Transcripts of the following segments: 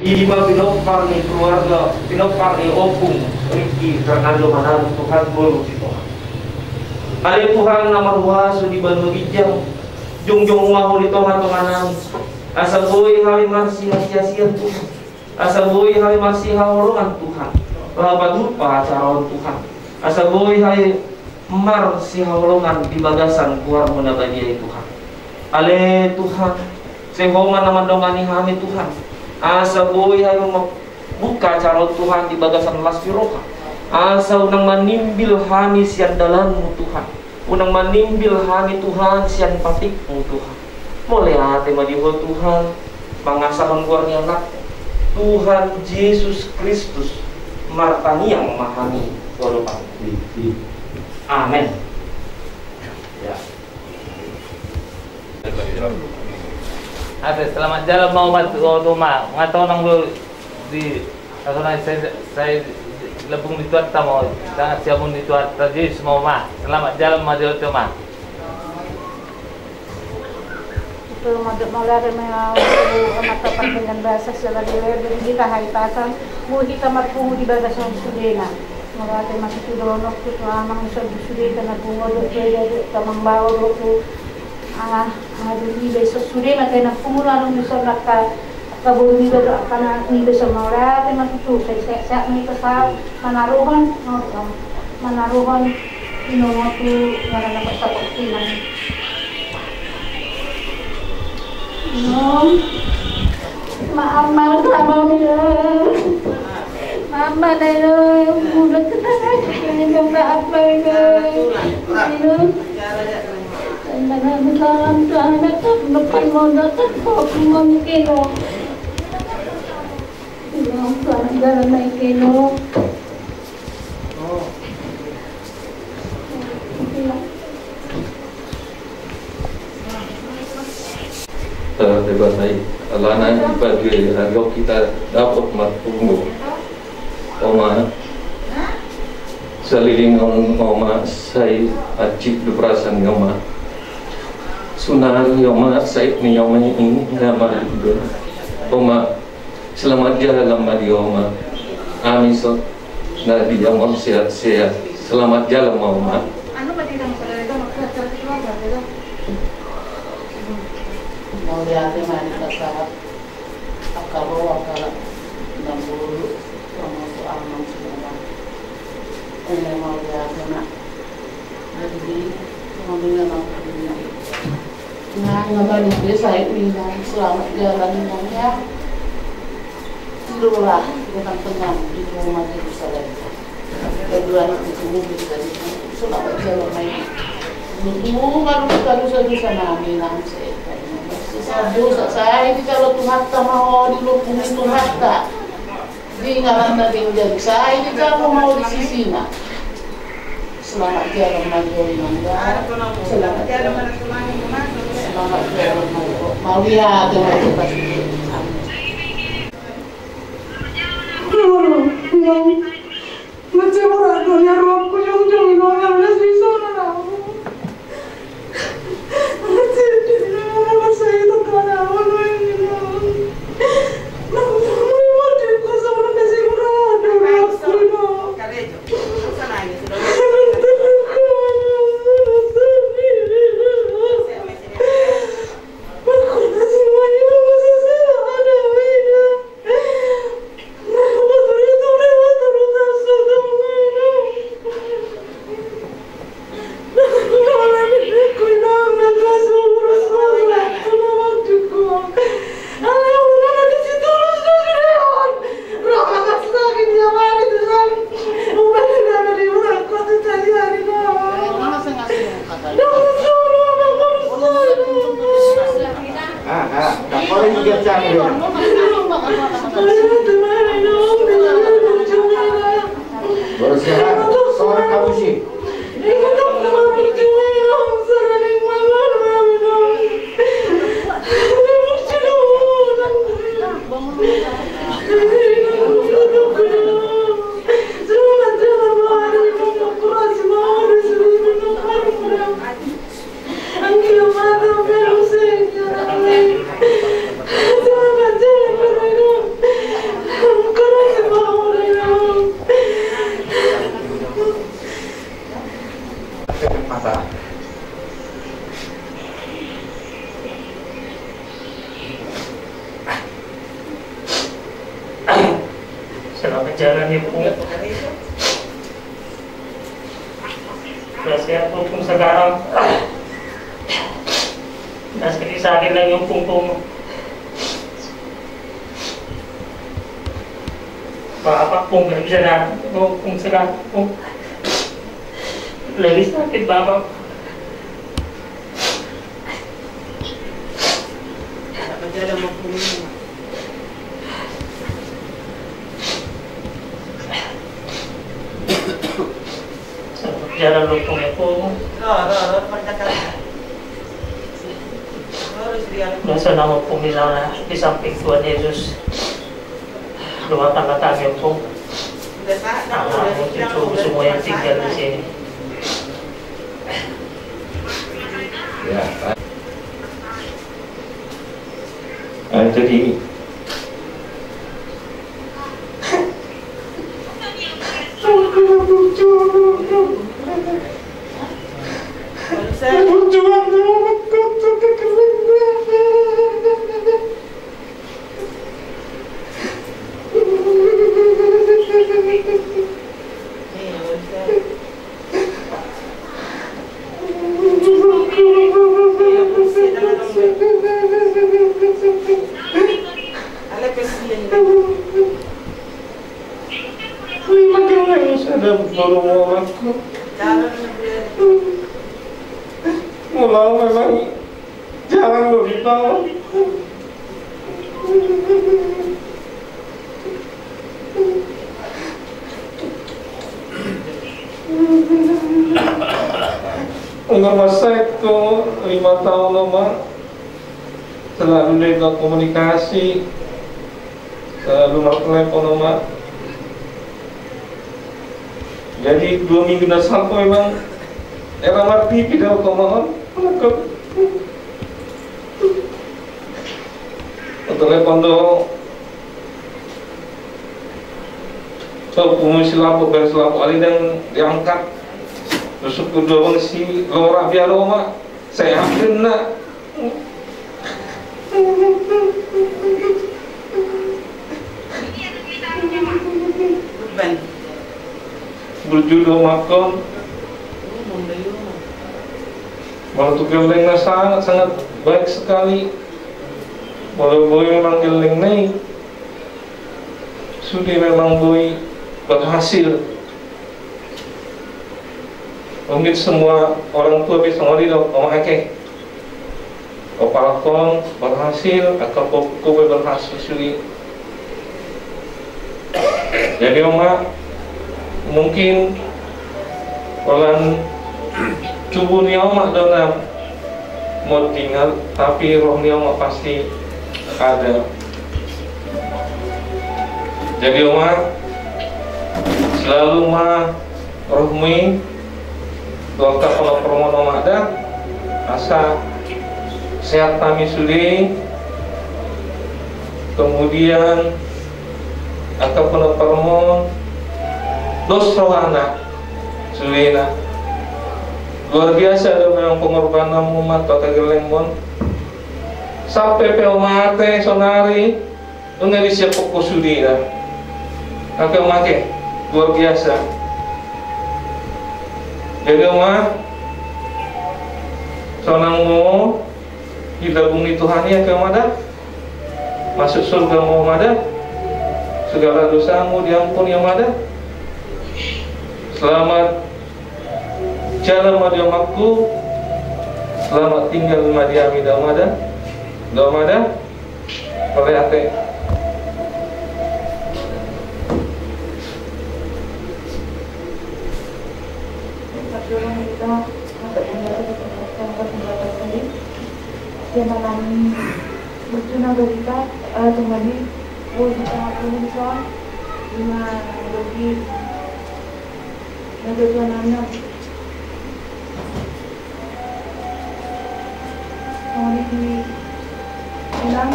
Ima pinopang ni keluarga, pinopang ni Opung, Ricky, Fernando Manalo, Tuhan boleh si Tuhan. Ale Tuhan nama ruasu di Bandung Ijang, jungjung mahu di Tuhan Tuhanan. Asa boy hari masih sia-sia Tuhan. Asa boy hari masih hawalongan Tuhan. Lapat lupa acara Tuhan. Asa boy hari mar si hawalongan di bagasan keluar menabadi Tuhan. Ale Tuhan, sehoma nama dongani kami Tuhan. Asa boy hayo buka cara Tuhan di bagasan lasfiroka. Asa unang manimbil hani sian dalanmu Tuhan. Unang manimbil hani Tuhan sian patikmu Tuhan. Mulai hati madiho Tuhan mangasahon guarnya anak Tuhan Yesus Kristus martani yang memahami walaupun. Amin. Ya. Ada selamat jalan mau rumah ngatau nang lu di asal saya lebung di tuan tamu sangat siapun di tuan tadi semua mah selamat jalan mau di rumah itu mau lari mau mata dengan bahasa secara diri kita hari pasang mau kita marpungu di bagasan sudena mau lari masih sudah nok tu amang sudah karena pungu itu tamang bawa itu ada ni besok sudah macam nak pengurangan besok nak kabur ni besok karena ni besok mau lah tema tu saya ni kesal menaruhan ino tu mana nak sapok timan maaf mama dah mudah kenal ni maaf Mana dalam tanah tak lepas modal tak kau mungkin lo, dalam dalam mungkin lo. Terdebat naik, lana ibadah hari kita dapat matunggu, oma seliling oma saya acik berperasaan oma. Sunnah yoma said ni yoma ini nama itu oma selamat jalan madi oma amin so na di yoma sehat selamat jalan oma Anu pati dong saudara itu maksudnya keluarga itu mau lihat mana kesalahan akal 60 termasuk aman semua ini mau lihat mana jadi mau dengar apa nah, ngabalik dia saya bilang selamat jalan ya. Tidurlah dengan tenang di rumah Yerusalem. Kedua itu mobil dari selamat jalan lagi. Dulu kalau kita dosa-dosa nabi nangse. Dosa saya itu kalau Tuhan tak mau dilupung itu harta. Di ngaran dari jadi saya itu kalau mau di sisinya. Selamat jalan lagi ya. Selamat jalan mau lihat dengan kita macam orang dunia roh kunjung ini orang masih sana macam ini orang saya itu kan orang ini namun mati kuasa orang masih murah aku Selamat jalan ya po. Kasi po kung sekarang nasa sa akin lang yung pungpong mo. Makapakpong ka bisa na kung sekarang po. Lagi sakit baba. Selamat jalan mo po mo. Jalan lupong ya po. Nasa naman po nila na di samping Tuhan Yesus. Luwatan na tayo po. Gusto mo yung tinggal di sini. Ya. Jadi mula memang jarang lo di bawah. Umur saya itu 5 tahun lama, selalu dengan komunikasi, selalu telepon lama. Jadi 2 minggu dah sampai memang era mati tidak otomatis menangkap. Telepon do, so pengumusi lapu alih dan diangkat. Terus kedua bang si Lora Biaroma, saya hampir nak. Berjudul makam. Waktu gelengnya sangat baik sekali. Boleh memang geleng nih. Sudah memang boy berhasil. Mungkin semua orang tua bisa ngomong memakai opalakon berhasil atau kowe berhasil suri. Jadi oma mungkin orang tubuh ni oma dalam mau tinggal tapi roh ni oma pasti ada. Jadi oma selalu ma rohmi dokter kalau permohonan ada asa sehat kami sudi, kemudian akan penuh permohon dos rohana sudina luar biasa ada memang pengorbanan umat atau gelengmon sampai pelmate sonari enggak disiap pokok sudina kakek make luar biasa. Jadi oma sonangmu digabungi Tuhan ya kemana masuk surga mau ada segala dosamu diampuni yang ada. Selamat jalan madiamaku, selamat tinggal madiami damada oleh ate. Dia malam lucu na berita tumali boleh kita tulisan lima logi naduduan anak kemudian di enam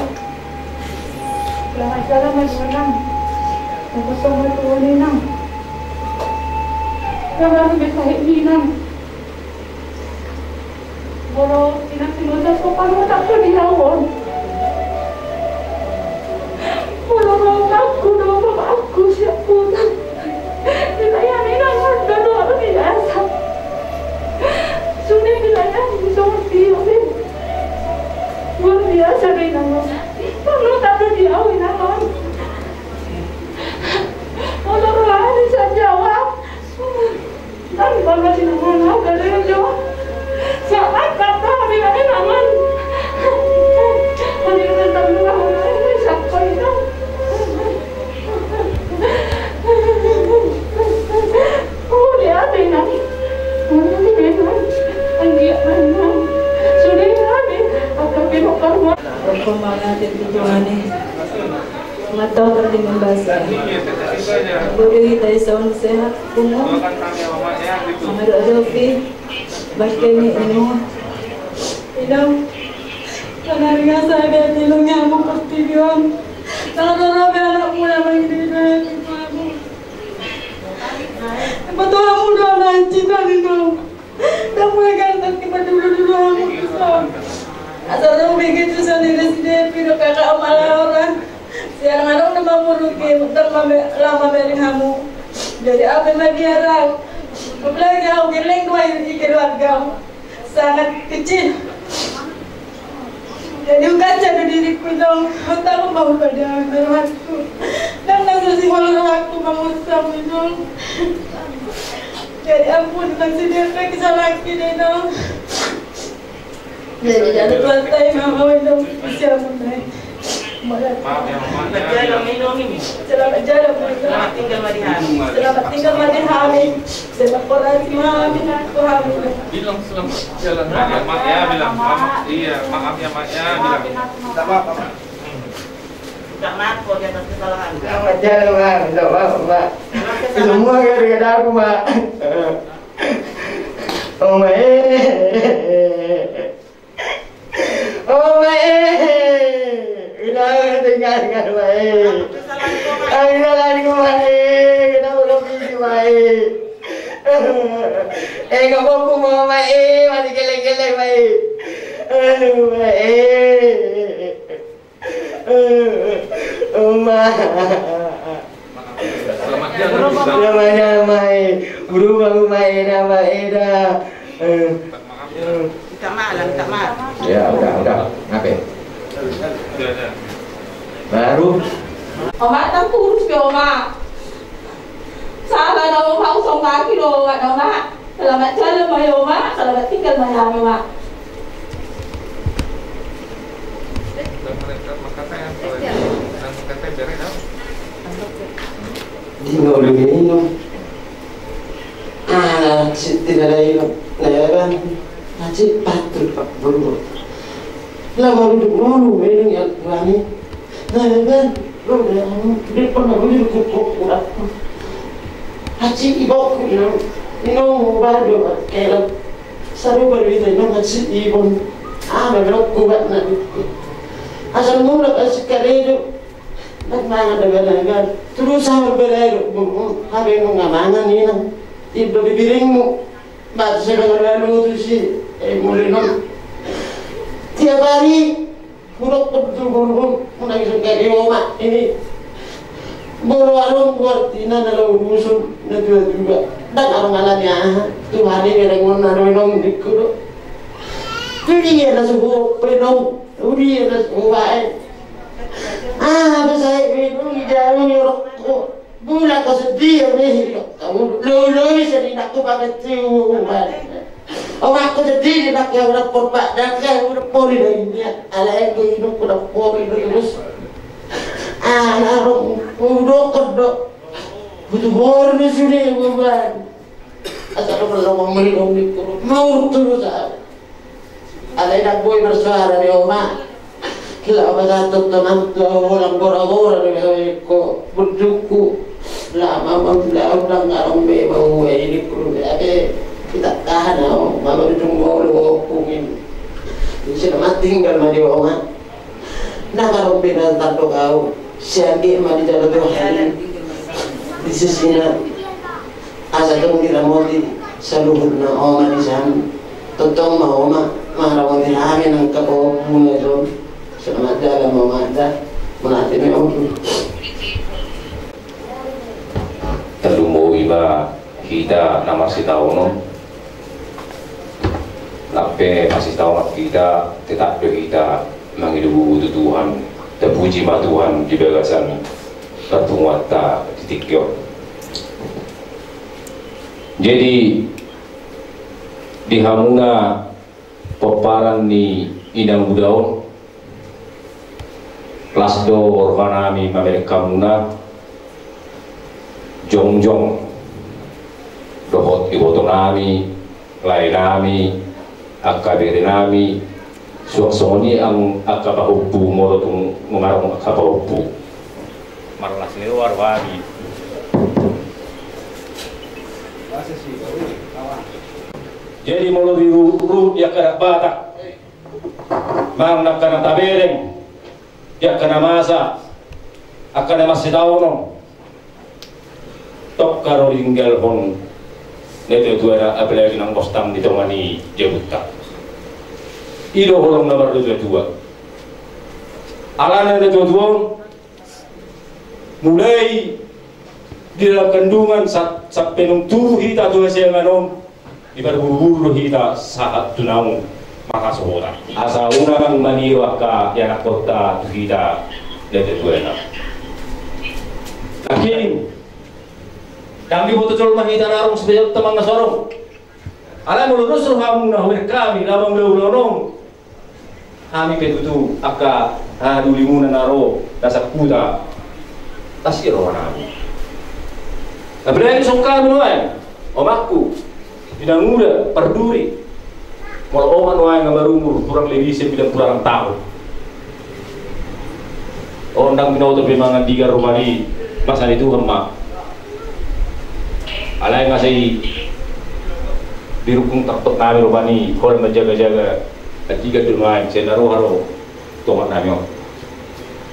selamat jalan majuan kosong betul enam kalau bisa enam kalau tinasinusan ko paano ako nilawon wala ako na ako siya orang dengan bahasa. Boleh kita sound sehat semua. Ada baca ini. Karena nggak sadar tilungnya aku pasti bilang. Kalau anakmu yang begini aku. Betul aku udah nanti tadi dong. Tak boleh kata kita dulu aku susah. Asal orang begitu sendiri pero kakak malah orang. Siang orang udah mau rugi, utang lama beri kamu. Jadi apa yang biarang? Apalagi aku geleng dua di keluarga sangat kecil. Jadi kaca di diriku dong, aku mau pada aku. Dan nasi kalau aku mau sama dong. Jadi ampun nasi dia kayak kesalahan kita dong. Jadi jangan tuan saya mau dong siapa nih. Maaf ya Mama. Jalan minum ini. Selamat jalan. Selamat tinggal Madi Hani. Selamat tinggal Madi Hani. Selamat korasi Mami aku hamil. Bilang selamat jalan. Maaf ya bilang. Iya, maaf ya Mak ya bilang. Tidak apa-apa Mak. Tidak ngaku di atas kesalahan. Selamat jalan Mak. Tidak apa-apa Mak. Semua gara-gara aku Mak. Oh Mak. Oh Mak. Kenapa tinggalkan baik? Kesalahanku baik. Kenapa kau pergi baik? Kau mampu mau baik, masih geleng-geleng baik. Baik. Mak. Selamat jalan. Selamat jalan baik. Berubah baik dah baik dah. Minta maaf, minta maaf. Ya udah. Ngapain? Sudah. Baru. Oma tak kurus ke Oma. Salah na Oma usong kaki lo nggak Oma. Selamat jalan Maya Oma. Selamat tinggal Maya Oma. Tinggal dulu minum. Tidak ada minum. Leban. Nasi patut pak buru. Lama duduk malu minum yang wangi. Leban. Dia pernah duduk kuku. Haji ibu minum baru kayak saru baru itu minum haji ibu. Memang kuat nanti. Asal mula kasih kalian nagmangan dagan-dagan. Terus sama berlalu, habis ngamangan ni nang ibu bibiring mo. Baca lalu tu si mulai nang tiap hari buruk betul menangis kayak oma ini. Baru buat tina dalam musuh nanti juga. Dan orang alanya tu hari ni orang naruh dikuru. Jadi ada sebuah penuh, uri ada sebuah. Saya bingung jauh yorok. Bulan kau sedih ni. Kamu lulu sedih nak tu pakai ciuman. Orang aku sedih nak kau nak perpak dan kau nak poli lagi ni. Alai aku hidup nak poli terus. Narong udok kedok. Butuh bor ni sini bulan. Asal belum minum ni kurang. Mau terus. Alai nak boy bersuara ni oma. Kila satu teman tua orang bora-bora ni ko berduku lama ulang ngarong be bau ini kru abe kita tahan mama ditunggu lu pungin bisa mati tinggal mandi oma nak ngarong be dan tanto kau siagi mandi jalan Tuhan di sisina asa tu mungkin ramodi saluhut na oma di sana totong mau oma marang di amin ang kapo muna doon. Selamat jalan Mama melatih Om. Terumbu iba kita nama si tahu no. Lape masih tahu kita tetap kita menghidupi Tuhan. Terpuji ma Tuhan di bagasan pertumuan titik yo. Jadi di hamuna peparan ni inang budaon kelas do organami Amerika muna jongjong dohot ibotonami lainami akabirinami suaksoni ang akabahubbu modotung mengarang akabahubbu marlas ni luar wagi. Jadi mulu diru ya kena batak, mang nak kena tabereng, ya kena masa, akan masih tahu tok karo tinggal pun neto tu ada apalagi nang postam di temani Jabuta. Ilo orang nomor 22. Alana neto mulai di dalam kandungan sampai nung tuh hita tuh saya nganom di buru-buru hita saat tunang maka seorang asa unang maniwa ka yang kota tuh hita neto tuh enak. Lakini yang dibutuhkan mahita narong sebanyak teman nasorong. Alam lulus rohamu na huwag kami lamang lulunong. Kami petutu aka dulimunan naro dasak puta tasiro nami. Tapi song kami noy, omakku tidak muda perduri. Kalau oman noy nga marumur kurang lebih sebilang kurang tahun. Ondang binoto bimangan tiga rumah di masa itu hemak. Alay nga say birukong taktot namin rupani kung majaga-jaga at tiga tulungan sa laro-haro tungan namin.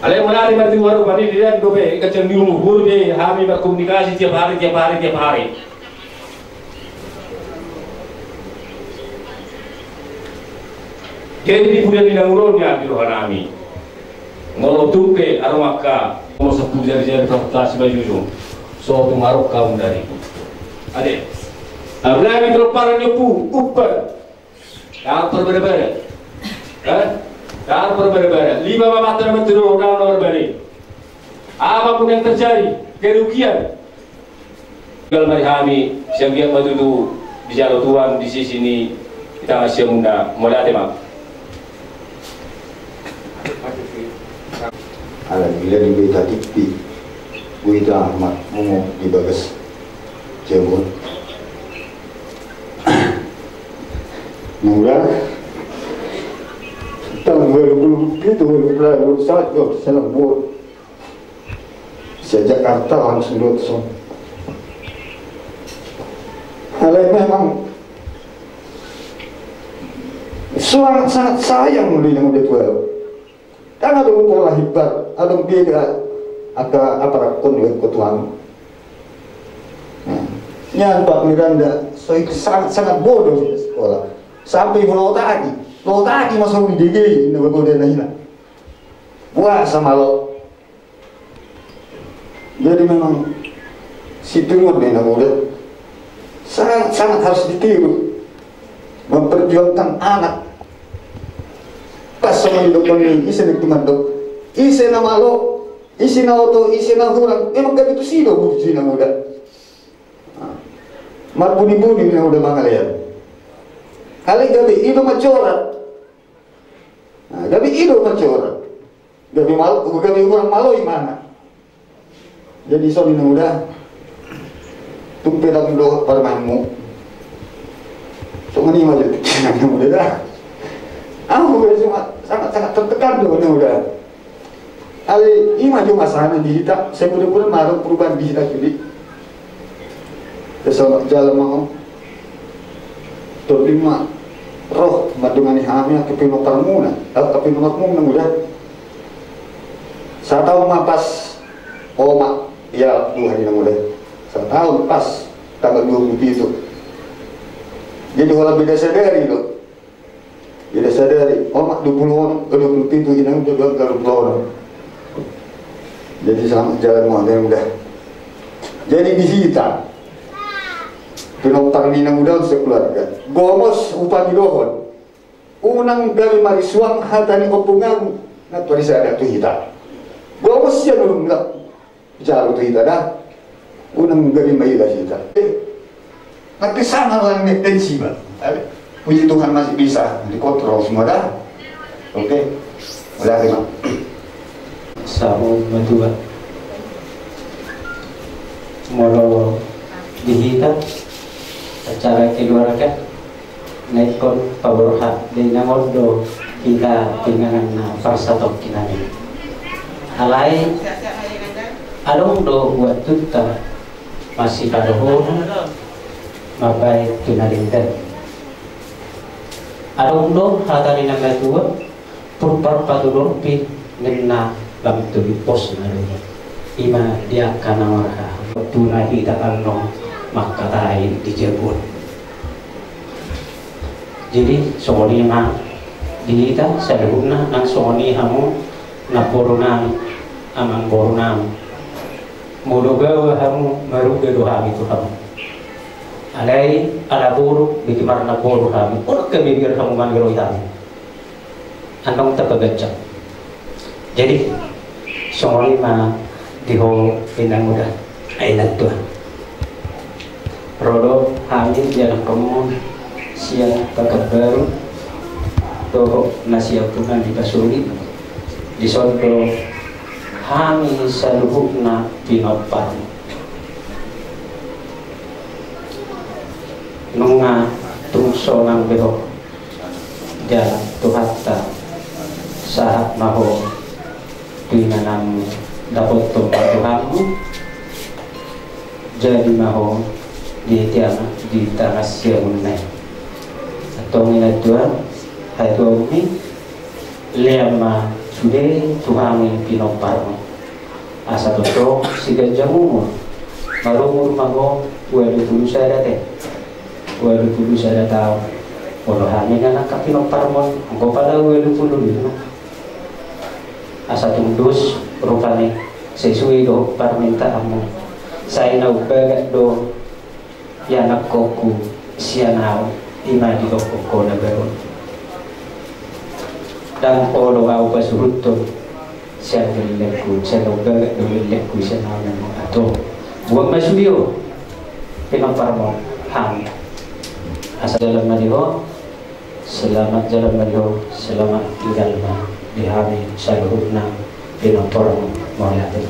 Alay wala rin natin rupani diyan dobe ikasyang niumuhur be kami berkomunikasi tiap hari. Jadi di bulan inangurolnya di rohan namin ngolo tupe aromaka mau sepuluh jari-jari fakultasi baju so tumarok kaum dari Ade, abang itu para nyepu, upper, dah berbeda, dah berbeda. 5 mata menteri orang berbeda. Apapun yang terjadi, kerugian. Kalau kami siang biar maju tu di jalur Tuhan di sisi ini kita masih muda, mulai ada mak. Alam bila di beta tipi, beta amat mungkin di bagas. Jemput, mula tahun 2020 saat itu saya buat sejak Jakarta langsung dotson. Hal memang sangat sayang mulai yang udah tua. Karena ada pola hebat, ada beda, apa konwen ketuaan. Yang Pak Miranda, so itu sangat bodoh di sekolah. Sampai lo tadi masuk di DG, ini berbeda lagi. Buat sama lo. Jadi memang si Timur ini muda sangat harus ditiru, memperjuangkan anak. Pas sama hidup ini, isi teman dok, isi nama lo, isi nama auto, isi nama orang, emang gak itu sih dok, isi nama muda. Mat buni-buni yang udah mangalian. Kali gabi itu macorat. Gabi itu macorat. Gabi orang malu mana? Jadi soalnya udah tumpe dalam doa permainmu. Soalnya maju yang udah dah. Aku sangat tertekan doa udah. Kali ini maju masalah di kita. Saya mudah-mudahan malu perubahan di kita jadi. Kesalahan jalan mau terima roh madungani hamil kepino parmuna atau kepino makmum udah 1 tahun pas oma ya 2 hari nang udah 1 tahun pas tanggal 27 itu jadi kalau beda sadari itu beda sadari oma 20 orang ke 27 inang udah 20 orang jadi sama jalan mau udah jadi disita Pinopang ni nang udang sa keluarga. Gomos upah dohon. Unang gabi marisuang hatani kopungan na tulisada tu hita. Gomos siya nung jalo tu hita dah. Unang gabi maila hita. Nagkisama lang ni tensiba. Puji Tuhan masih bisa dikontrol semua dah. Oke. Udah terima. Sabu madua. Molo dihita secara keluarga naikon paborha di nangodo kita pinangan na farsatok kinani alay Along do buat tuta masih padahon mabay kinalindan. Along do hatari na gatua purpar patulor pi nilna lam tubi pos na rin. Ima dia kanawara tunai kita along makatai di Jepun. Jadi songoni ma dihita sadugna nang songoni hamu na porunang amang porunang modoga hamu maruga doha itu hamu alai ala boru bikimar na boru hamu unak kebibir hamu manggiro hamu andong tapagacak. Jadi songoni ma diho pinang muda ay nagtuan rodo hamil jalan kamu siang pakat baru toho nasiapunan di basuri di sondo hamil saluhukna pinopan nunga tungso nang beho jalan tuhata sahat maho pinanam dapat tempat Tuhanmu jadi maho di tiang di tanah siamunai atau minat Tuhan hai Tuhan ini lema sudah Tuhan pinoparmu asa toto siga jamu marumur maho walu dulu saya tahu kalau hanya anak pinoparmu engkau pada walu dulu asa tundus rupane sesuai do permintaanmu saya nau bagat do yanak koku sianau ima di koko na baru dan polo au pasurutto sian lekku sian nau bagat do lekku sianau namo ato buat masudio pinaparmo ham asa dalam madiho selamat jalan madiho selamat tinggal di hari saluhna pinaparmo mauliatin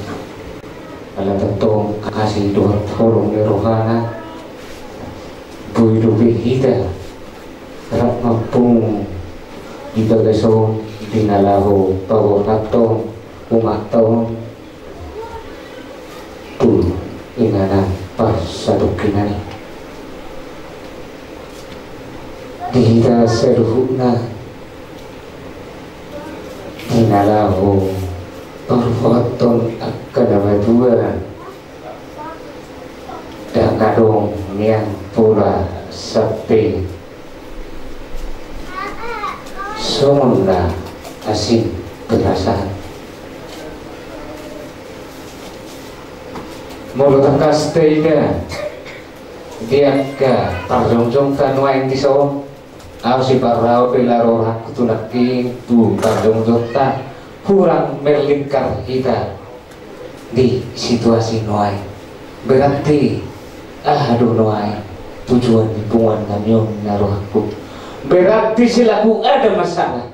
alam tentu kasih Tuhan forum di rohana bui lebih kita rak mapung di bagaso dinalahu pawon atong umat tahun tu ingana pas satu kinani dihita seruhuna dinalahu perfoton akadama dua dan kadong yang pula sepi semula asing perasaan mulut angkas tidak dia ke parjong-jong kanwain tiso au si parau pelaro hakutu naking tu parjong-jong ta kurang melingkar kita di situasi noai berarti aduh noai tujuan hubungan kami naruh aku berarti silaku ada masalah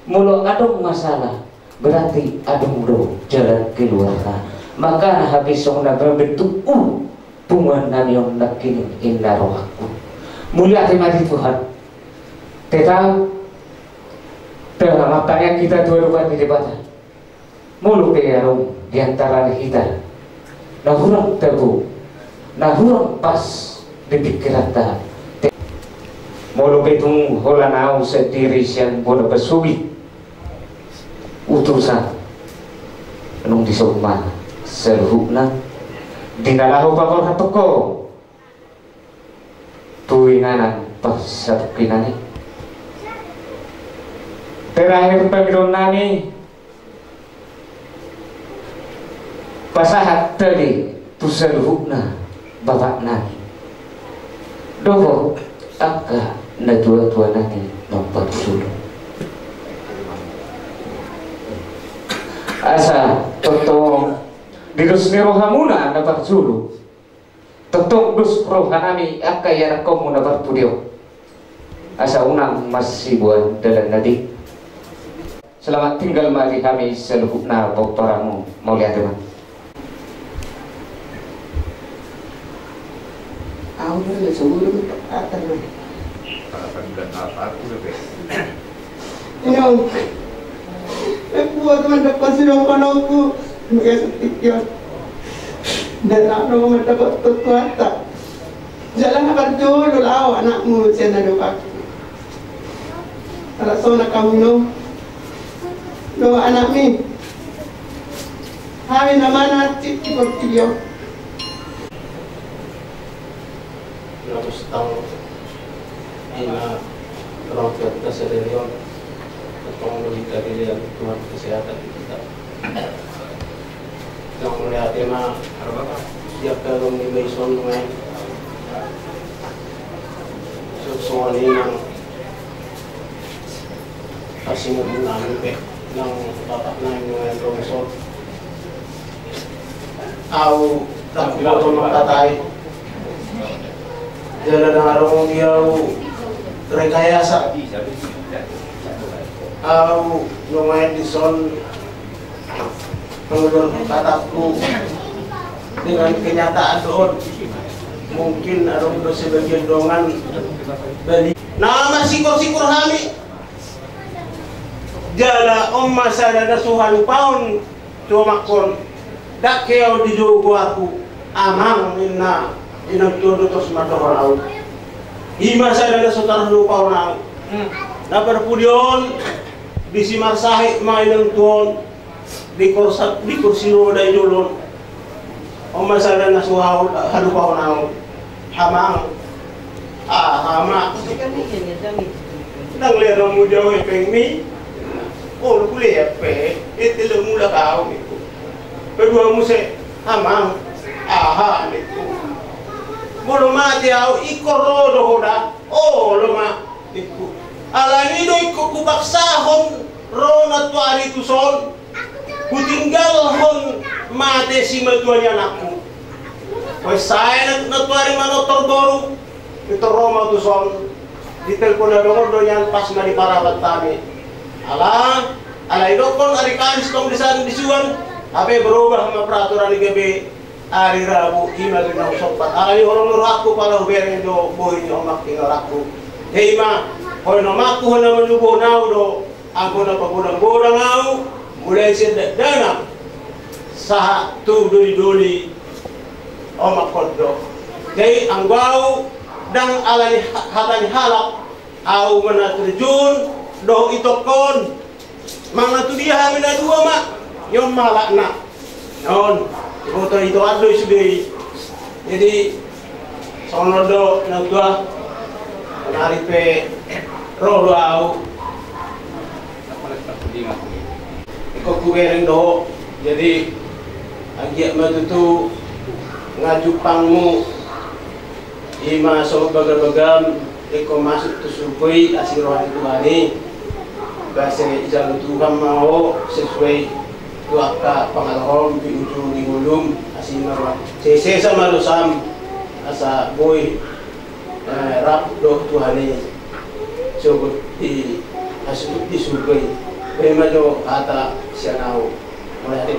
mulu ada masalah berarti ada mudo jalan keluar maka habis sona berbentuk hubungan kami nakin naruh aku mulia mati Tuhan tetap dalam makanya kita dua-dua di depan mulu peyarum diantara kita nah hurang tebu nah hurang pas di pikiran ta mulu betung holanau sendiri siang bodoh bersubi utusan nung disomma seruhna dinalahu bakal hatoko tuinganan pas satu kinani terakhir pemilu nani pasahat tadi tu seruhna bapak nani doho angka na tua-tua nani nomor sulu asa toto dirus ni rohamuna dapat sulu toto dus rohanami angka yana komu dapat pudio asa unang masih buat dalam nadi. Selamat tinggal mari kami seluhukna bautaramu mau lihat teman. Aku udah sebelum atas nih. Ini aku teman dapat sih dong aku nggak setia. Dan nak mendapat kekuatan. Jalan apa dulu lah anakmu saya nak doa. Kalau nak kamu doa anak mi. Kami nama nanti seperti dia. Terus tahu ini orang tua kita sendiri tolong berikan dia Tuhan kesehatan kita. Yang melihat tema siap kalau di Maison main soal ini yang kasih mengenai pe yang bapak naik dengan Maison. Aku tak kuat untuk katai. Jalan dengan orang dia rekayasa. Aku lumayan dison menurut kataku dengan kenyataan doon mungkin ada sebagian dongan dari nama sikur-sikur kami jala masa ada suhan paun cuma kon dak keo di jogo aku amang minna inagtudo tos matohon ima sa ada sotar lupa na dapat pudion di simarsahi mainang tuon di kursi roda idulon o masala na suhaw halupaw na hamang hama nang lero mo daw ipeng mi o kuliya pe itilo mo lakaw nito pedua mo se hamang nito mo mati aw ikorodo hoda o luma nito alanido ikukubaksahon rona tuari tuson kutinggal hon mate si matuan anakku. Wes saya natuari manotor baru itu Roma tuson di telepon na dongor yan pas nga di parawat tami. Ala idokon ari kalis tong disan disuan abe berubah sama peraturan di gabi hari Rabu ima ginang sopat. Ala orang nurhaku pala huberin do boy nyo makingal aku. Hei ma, hoy no maku na manubo nao do ako na pagudang-budang au mulai siya danang sa duli-duli o makondo. Jadi ang bau dang alani hatani halak au manaturjun do itokon mga tudiha mina dua mak yon malak na non foto itu ado sudah. Jadi sonodo nagdua naripe rolo au kukuwering do jadi agiak matutu ngajupangmu ima so bagam-bagam iko masuk tu supui asirohan Tuhani bahasa jalan Tuhan mau sesuai tuaka pangalhom di ujung di ulum asimarwan sese sama dosam asa boy rap do Tuhani so di asuk di supui Bemajo kata sianau mulai hari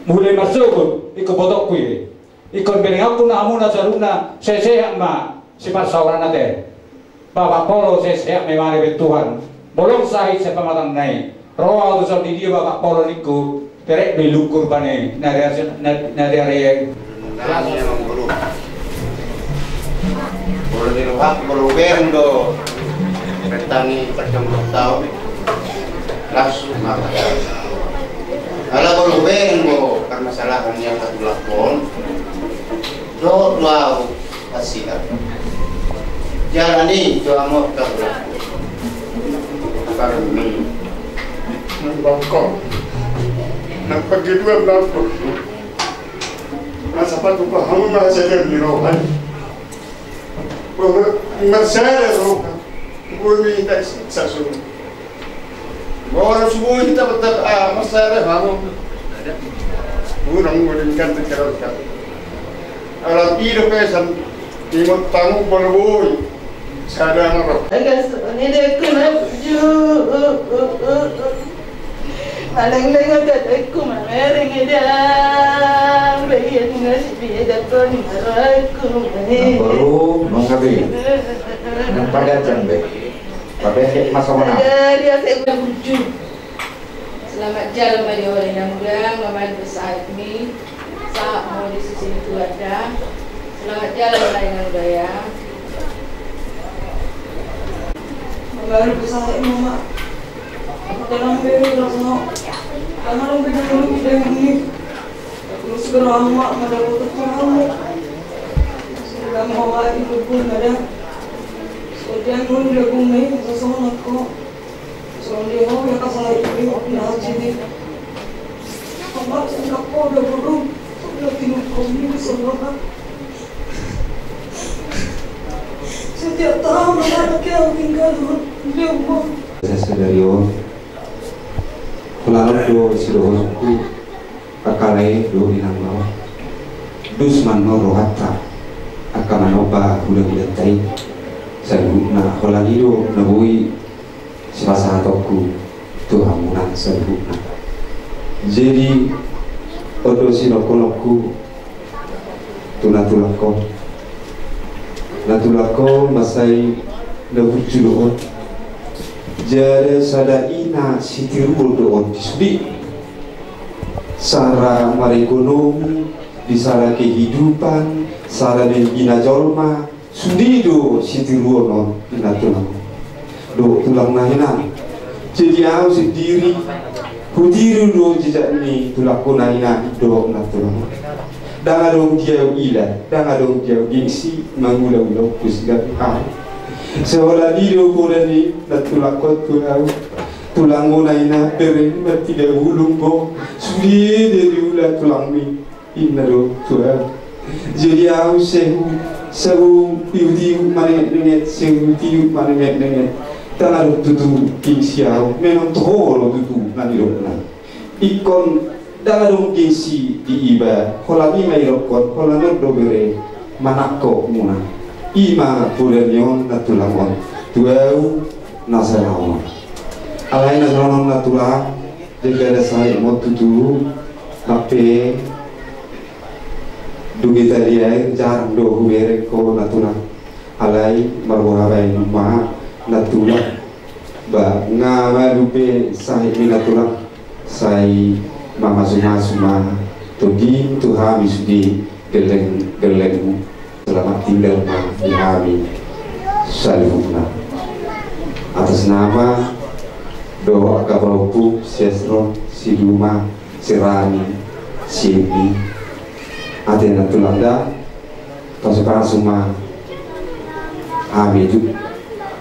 mulai masuk ikut botok kui ikut beri aku na amuna saruna seseak ma sifat sauran nate bapak polo seseak memari Tuhan bolong sahih sepamatang nai roa tu di dia bapak polo niku terek belukur bane nari yang boleh diruhak boleh berendo petani perjumlah tahun langsung makan. Kalau kalau bengo karena kesalahan yang tak dilakukan, do lau hasil. Jalani doa mau terlaku. Kalau ini bangkok, nampak kedua bangkok. Masa patu paham masa dia birohan. Masalah rohan. Bumi tak sasun. Orang semua kita betul masalah kamu. Orang menginginkan terkeraskan. Alam hidup pesan timut tamu berboy. Sadar apa? Agas ini dek maju. Alang-alang agak aku mereng edam. Bayi ngasih biada kon maraku. Baru nongkabi. Nampak cantik. Tapi masuk mana? Dia saya wujud. Selamat jalan bagi orang yang muda, mama besar ini. usaha mau di sisi itu ada. Selamat jalan layanan budaya. Baru bisa mama. Dalam beri rasanya. Karena orang beda dulu dengan ini. Terus segera mak ada untuk kamu. Sudah mau ibu pun ada. Sudah mau lagu ni sesuatu nak. Soalnya orang yang kasar itu nak jadi. Kamu sudah kau dah burung. Sudah tinggal kau ni semua. Setiap tahun anak yang tinggal di rumah. Saya sedario, pulang do sidohku, akalai do inang lawa, dusman no rohata, akamanoba udah tai, saya guna kolani do nabui sebasa toku tuhamunan sebutna. Jadi odo sinokolokku tunatulako. Natulako masai nabuju doon jare sada ina sitirul doon disudi sara marekonomi di sara kehidupan sara ina jolma sudi do sitirul non natulako do tulang nahina jadi aku sendiri kudiri do jejak ni tulako nahina do natulako danga dong dia ila danga dong dia gengsi mangulau-ulau kusgar ah seolah video korani natulakot tulau tulang monaina beren bertiga ulunggo suri dari ulah tulang mi inaro tuau jadi aku sehu piu mane nenget sehu tiu mane nenget danga dong tutu gengsi aku memang toro tutu nani dong ikon dalam gengsi di iba, kolami mairokon, kolanor dobere, manako muna, ima purenyon natulangon, tuau nasarawan. Alai nasarawan natulang, jika ada saya mau tutu, tapi dugi tadi air jarang do bere ko natulang. Alai marwabai ma natulang, ba ngamalupe saya natulang, saya mama suma togi Tuhan sudi geleng selamat tinggal di kami salihuna atas nama doa kabarupu sesro siduma sirani sibi atena tulanda pasukara suma kami itu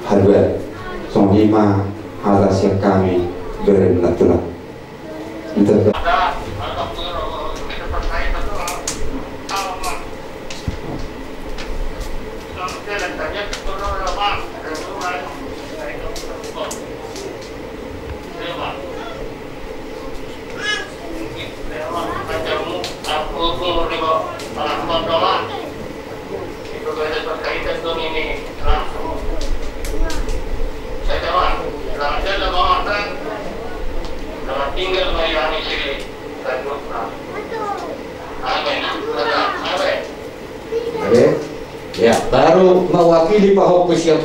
harga songhima atas yang kami berendah tulang kita tinggal melayani sini dan berperang. Amin. Oke, ya baru mewakili Pak Hokus yang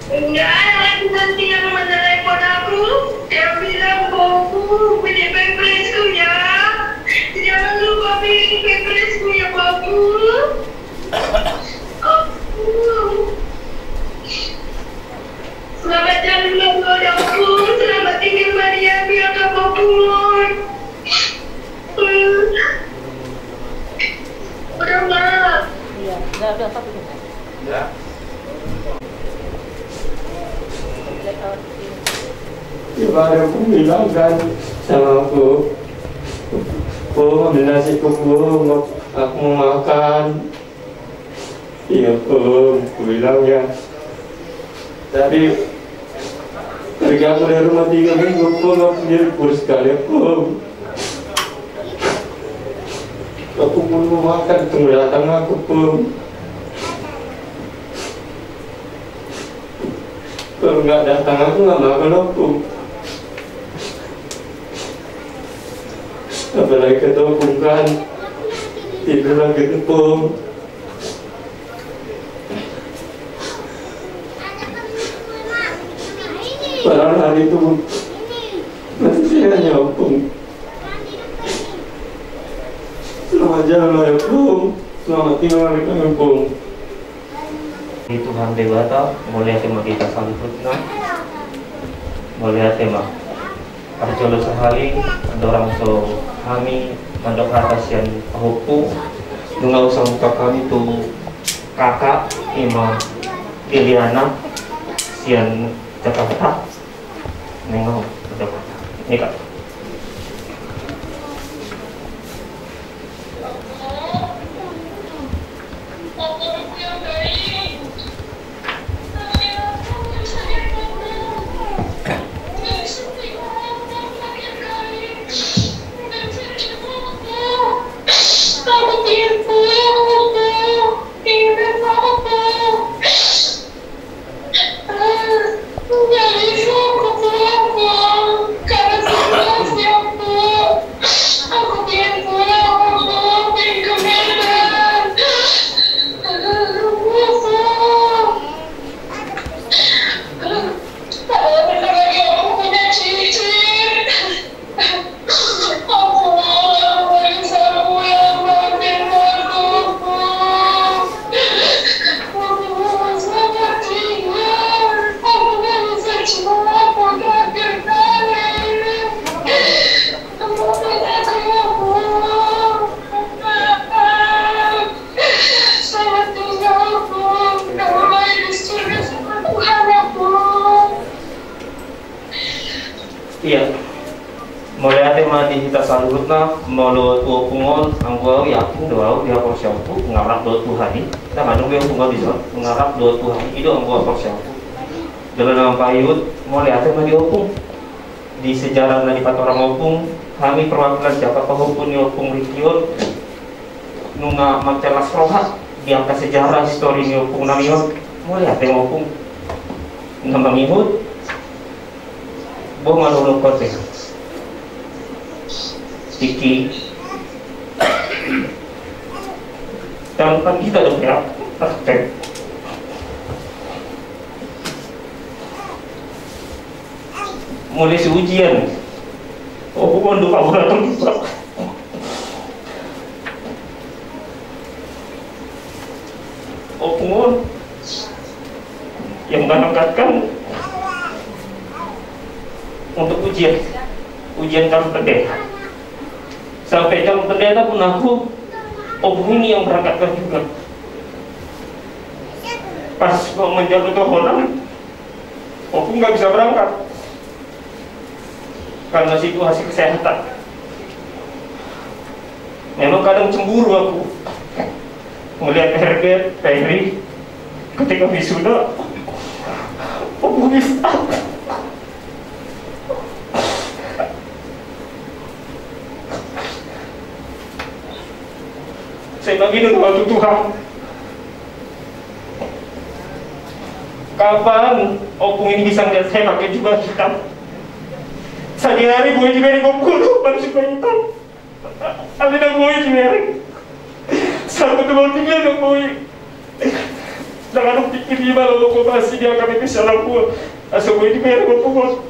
enggak, nanti yang menelepon aku, dia bilang Bobu punya pempresku ya, jangan lupa bikin pempresku ya Bobu. Selamat jalan ulang tahunku, selamat tinggal Maria, biar kamu pulang. Udah nggak? Iya, udah satu juga. Ya. Ibadah aku bilang kan sama aku, ambil nasi kuku, aku mau makan. Iya aku bilang ya. Tadi pergi aku dari rumah 3 minggu, aku nyeripur sekali aku mau makan, tunggu datang aku kalau nggak datang aku nggak makan aku. Apalagi ketemu kan tidur lagi tepung. pada hari itu nanti saya nyambung. Selamat jalan ya Bung, selamat tinggal ya Bung. Tuhan Dewata, mulai tema kita salutna, mulai tema perjolo sehari, dorang so kami mandok atas yang hukum, nggak usah muka kami tuh kakak, ima Liliana, sian Jakarta, nengok Jakarta, ini kak. Iya, mulai ada mati kita salutna, malu tua pungon, angkau yakin doa dia persiapu, ngarap doa Tuhan ini, kita ngadu dia pungon bisa, ngarap doa Tuhan itu angkau persiapu. Dalam nama payut, mulai ada mati opung, di sejarah dari orang opung, kami perwakilan siapa pahupun opung Rikion, nunga mencelas roha, diangkat sejarah histori opung namion, mulai ada opung, nama mihut. Bung alun kote, Tiki, dan kan kita dong ya, praktek. Mulai si ujian, bukan untuk laboratorium juga. Pungun yang menangkatkan untuk ujian calon pendeta. Sampai calon pendeta pun aku ini yang berangkatkan juga. Pas mau menjadi orang, aku nggak bisa berangkat karena situasi kesehatan. Memang kadang cemburu aku melihat Herbert, Ferry ketika wisuda, aku bisa. Saya bagi dengan Tuhan. Kapan opung ini bisa ngeliat saya pakai jubah hitam? Sehari-hari gue juga dikumpul pakai jubah hitam. Ada gue juga. Satu dua tiga dong gue. Jangan pikir dia malah lo masih dia kami kesalah gue. Asal gue juga yang gue pukul.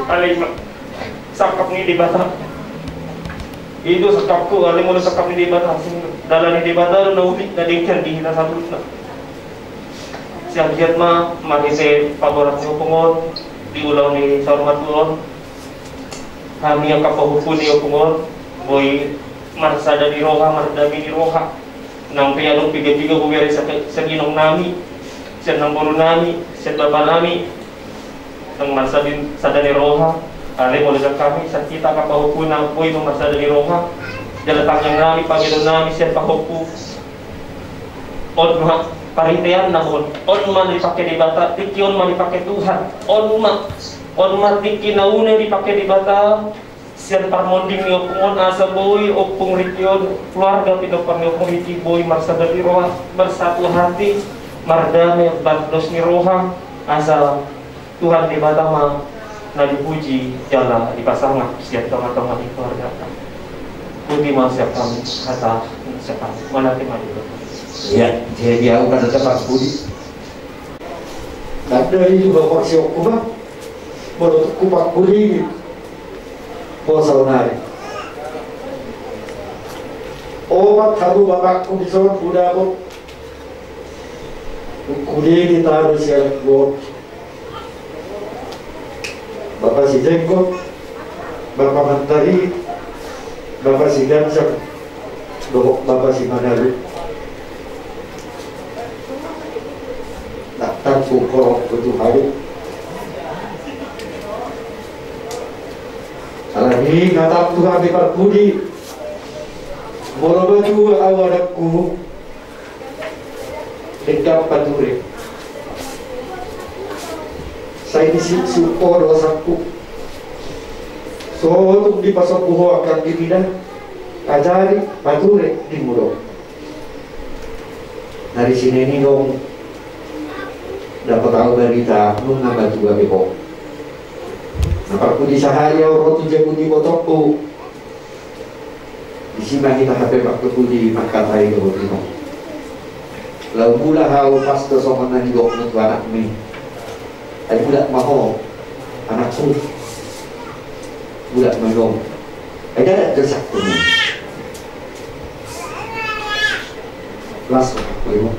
Alim, sakap ni di Batam. Itu sekapku, alim mulai sekap ni di Batam. Dalam di Batam, naulik nadingkan di hina sabut na. Siang jiat mah, mari saya paborat niyo pungon, diulang ni sarmat tuon. Kami yang kapahupun niyo pungon, boy marsada di roha, mardami di roha. Nang pianong piga-piga buberi sa ginong nami, siya nang bolo nami, siya baba nami. Nang marsada di roha, alim mulai sa kami, sa kita kapahupun na boy nung marsada di roha. Jalatang yang nami, Panginoon nami, siya pahupu. On ma, parintihan na on. On man dipakai di bata, tiki on man dipakai Tuhan. On ma tiki nauna dipakai di bata. Siya parmonding ni opung asa boy, opung rikion, keluarga pinopang ni opung riki boy, marsada di roha, bersatu hati, mardame, bandos ni roha, asa Tuhan di bata ma, na dipuji, jala, dipasangak, siya tengah-tengah di keluarga. Putih siap kami kata siapa mana tema itu? Ya, jadi aku kan tetap Budi. Dari juga porsi okuma, menurut kupak kuning, posa nari. Omat habu bapakku bison budak aku, kuning ditaruh siang gua. Bapak si Jengkok, Bapak Mentari, Bapak si Gansang, Bapak si Manalu. Tak korok betul hari. Alami ngatap Tuhan di perpudi. Moro baju awadakku. Dekat padure. Saya disip supo dosaku. So untuk dipasok buho akan dipindah. Ajari padure di mudo. Dari sini ini dong. Dapat tahu berita nung nambah juga beko. Nampak pudi sahari orang tujuh pudi botokku. Di sini kita HP pak pudi makan hari ke botino. Lalu mula hau pas ke soman nani gok untuk anak mi. Tapi budak maho anakku. Budak menong. Ada tak tersak tu ni. Las aku ini.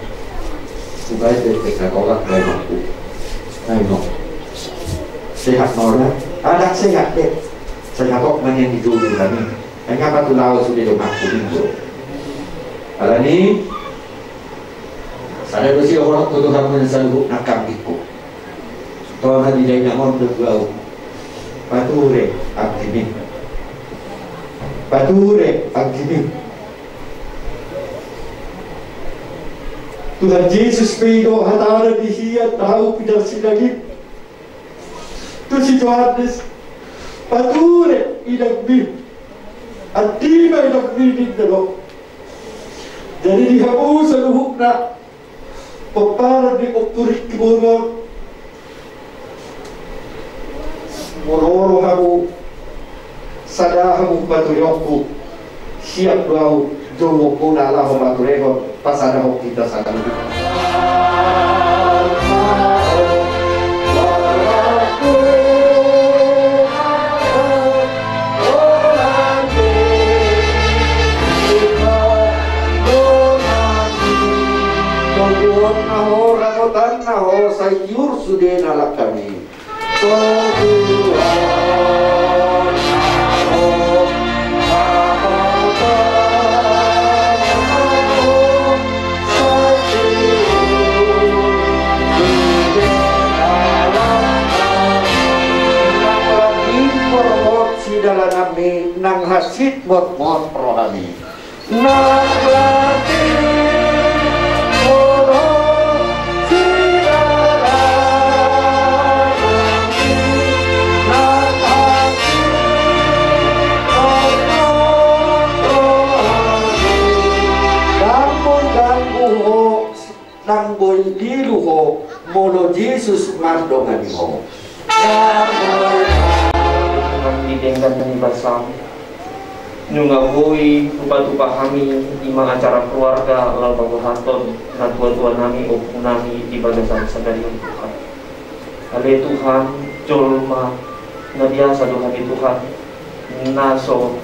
Supaya detik kolak dari aku, ayo, sehat nora, anak sehat deh, sehat kok banyak hidup di sini. Kenapa tu lawa sudah dong aku hidup? Kalau ni, saya bersih orang tu Tuhan menyesal nakam ikut. Tuhan hadi dari namon berbau, pature aktivis, pature aktivis. Tuhan Yesus pido hatara di hiya tahu pidal silagi. Tu si Johannes pature idak bi. Atima idak bi di dalam. Jadi dihabu seluhukna pepara di opturik kibungan. Mororo habu sadahabu paturyoku siap bau jowo kuna lah paturego. Pasada ho kita sadar. Ramotan naho sayur sudah nalak kami. Dalam nami nang hasid mot rohani nang lati moro sidala nang hasid mot rohani namun ganggu nang boy diluho molo Yesus mandongan ho didengkan dari basam nyunga boy tupa kami di acara keluarga lalu baguhaton dan tua-tua nami opung nami di bagasan sadari Tuhan ale Tuhan jolma na biasa Tuhan di Tuhan naso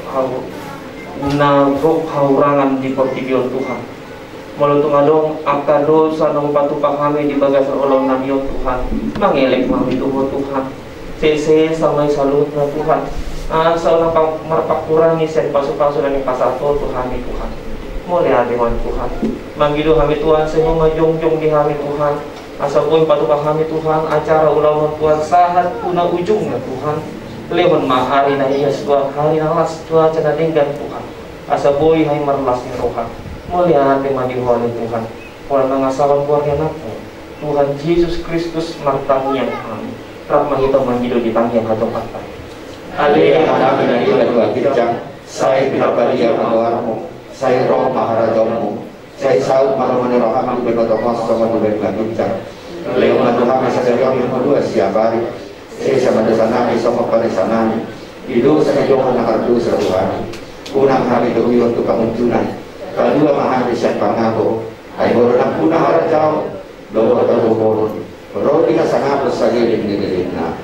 na haurangan di portigion Tuhan malutung adong akta dosa nang patupa kami di bagasan olong nami Tuhan mangelek mami Tuhan CC sampai salut na Tuhan. Seorang merpak kurangi sen pasu-pasu dan pasal Tuhan di Tuhan. Mulai adewan Tuhan. Manggido kami Tuhan senyum jong-jong di kami Tuhan. Asal pun patuka kami Tuhan acara ulangan Tuhan sahat puna ujungnya Tuhan. Lewat hari na iya Tuhan hari na las Tuhan cina denggan Tuhan. Asal boy hai merlas ni rohan. Mulai ade mandi wali Tuhan. Orang mengasawan keluarga naku. Tuhan Yesus Kristus martangnya kami. Rahmah kita manggido di tangkian atau patah. Ale anak dari kedua kijang, saya pinapali yang awarmu, saya roh maharajamu, saya saud malamane roham benotokos sama duben kijang. Leo maduham sasaryong yang kedua siap hari, saya sama dosanami sama parisanami, itu saya johan nakardu seruhan. Unang hari demi untuk kemunculan, kedua mahari siap pangago, ayo orang punah harajau, doa terhubung, roh dikasah sagiling-giling na.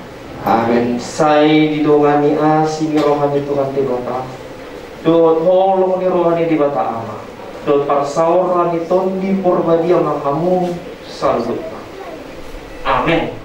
Amen. Say didongani sini rohani Tuhan di bata. Dot holong ni rohani di bata ama. Dot parsauran ni tondi porbadia kamu salud. Amen.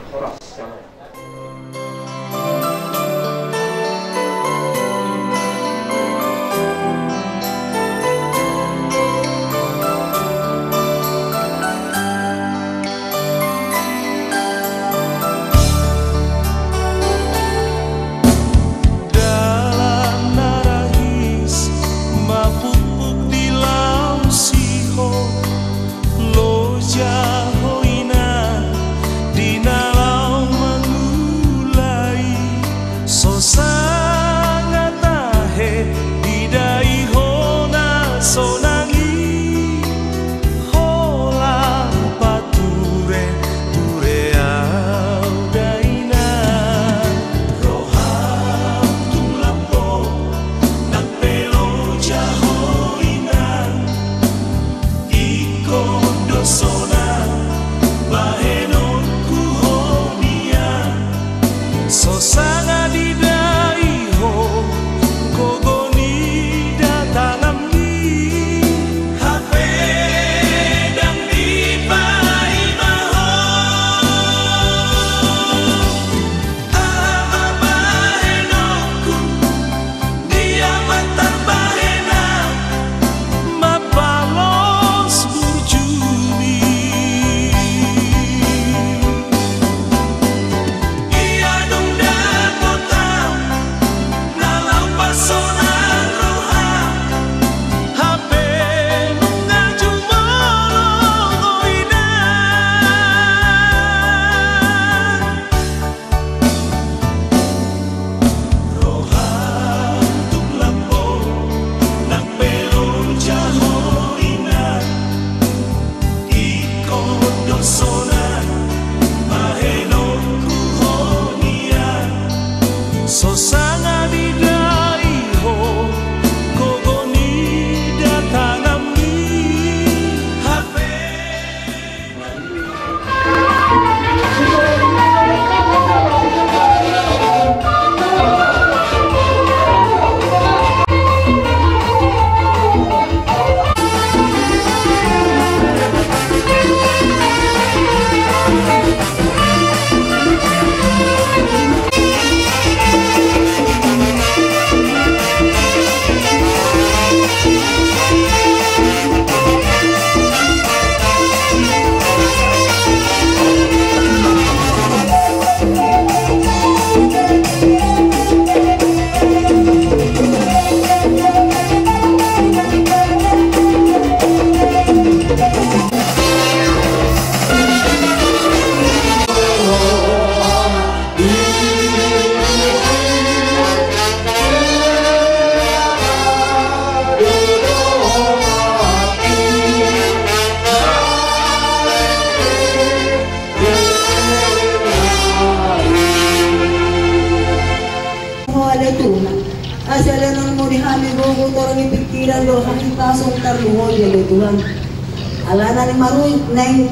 Alana ni maruy neng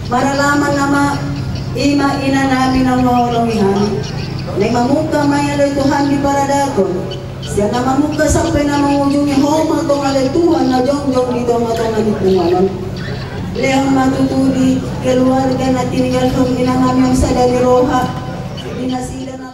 maralaman nama ima ina namin ang mawalong ihani. Neng mamuka may alay Tuhan di paradakon. Siya na mamuka sampai na mangujung ni homa tong alay Tuhan na jong-jong dito matong alipunganon. Lehang matutuli keluarga na tinigal kong inangam yung sa dali roha. Hindi na sila na